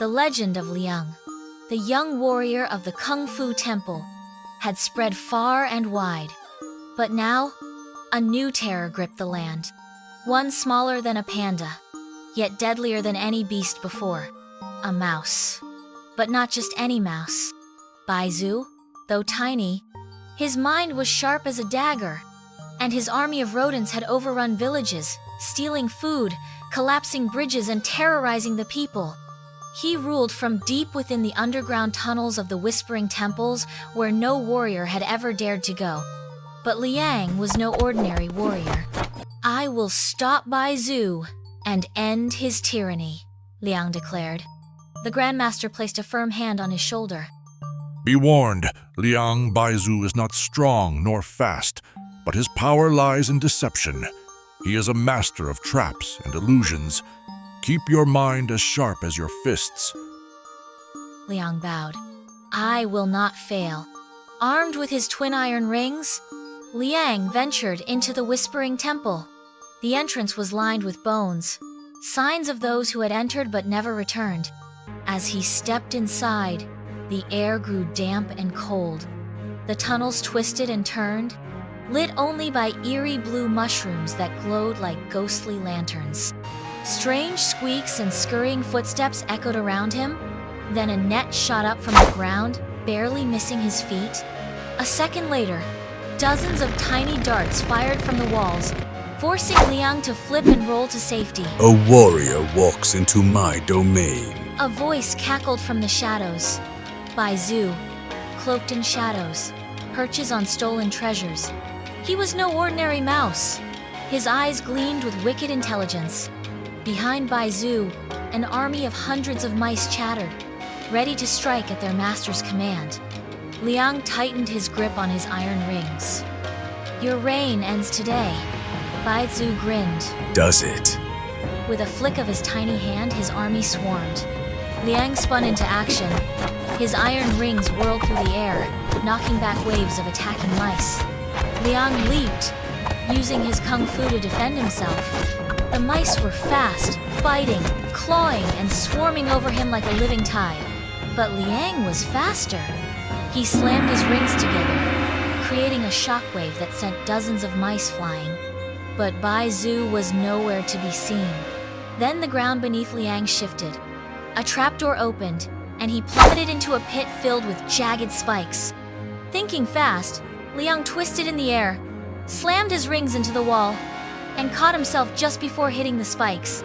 The legend of Liang, the young warrior of the Kung Fu Temple, had spread far and wide. But now, a new terror gripped the land. One smaller than a panda, yet deadlier than any beast before. A mouse. But not just any mouse. Bai Zu, though tiny, his mind was sharp as a dagger, and his army of rodents had overrun villages, stealing food, collapsing bridges, and terrorizing the people. He ruled from deep within the underground tunnels of the Whispering Temples, where no warrior had ever dared to go. But Liang was no ordinary warrior. "I will stop Bai Zu and end his tyranny," Liang declared. The Grandmaster placed a firm hand on his shoulder. Be warned, Liang Bai Zu is not strong nor fast, but his power lies in deception. He is a master of traps and illusions. Keep your mind as sharp as your fists. Liang bowed. "I will not fail." Armed with his twin iron rings, Liang ventured into the Whispering Temple. The entrance was lined with bones, signs of those who had entered but never returned. As he stepped inside, the air grew damp and cold. The tunnels twisted and turned, lit only by eerie blue mushrooms that glowed like ghostly lanterns. Strange squeaks and scurrying footsteps echoed around him. Then a net shot up from the ground, barely missing his feet. A second later, dozens of tiny darts fired from the walls, forcing Liang to flip and roll to safety. A warrior walks into my domain. A voice cackled from the shadows. Bai Zu, cloaked in shadows, perches on stolen treasures. He was no ordinary mouse. His eyes gleamed with wicked intelligence. Behind Bai Zu, an army of hundreds of mice chattered, ready to strike at their master's command. Liang tightened his grip on his iron rings. "Your reign ends today." Bai Zu grinned. Does it? With a flick of his tiny hand, his army swarmed. Liang spun into action. His iron rings whirled through the air, knocking back waves of attacking mice. Liang leaped, using his kung fu to defend himself. The mice were fast, biting, clawing, and swarming over him like a living tide. But Liang was faster. He slammed his rings together, creating a shockwave that sent dozens of mice flying. But Bai Zu was nowhere to be seen. Then the ground beneath Liang shifted. A trapdoor opened, and he plummeted into a pit filled with jagged spikes. Thinking fast, Liang twisted in the air, slammed his rings into the wall, and caught himself just before hitting the spikes.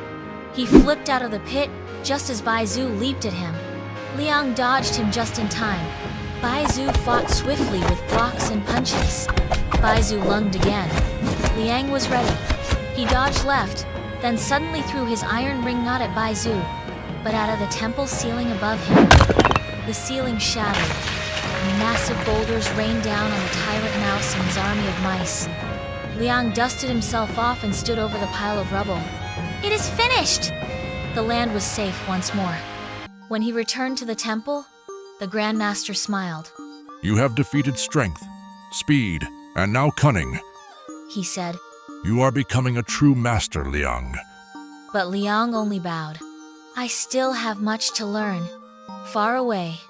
He flipped out of the pit just as Bai Zu leaped at him. Liang dodged him just in time. Bai Zu fought swiftly with blocks and punches. Bai Zu lunged again. Liang was ready. He dodged left, then suddenly threw his iron ring not at Bai Zu, but out of the temple ceiling above him. The ceiling shattered. Massive boulders rained down on the Tyrant Mouse and his army of mice. Liang dusted himself off and stood over the pile of rubble. "It is finished!" The land was safe once more. When he returned to the temple, the Grandmaster smiled. You have defeated strength, speed, and now cunning. He said. You are becoming a true master, Liang. But Liang only bowed. "I still have much to learn." Far away,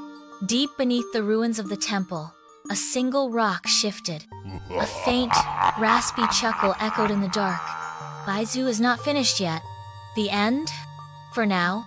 deep beneath the ruins of the temple, a single rock shifted. A faint, raspy chuckle echoed in the dark. Bai Zu is not finished yet. The end? For now,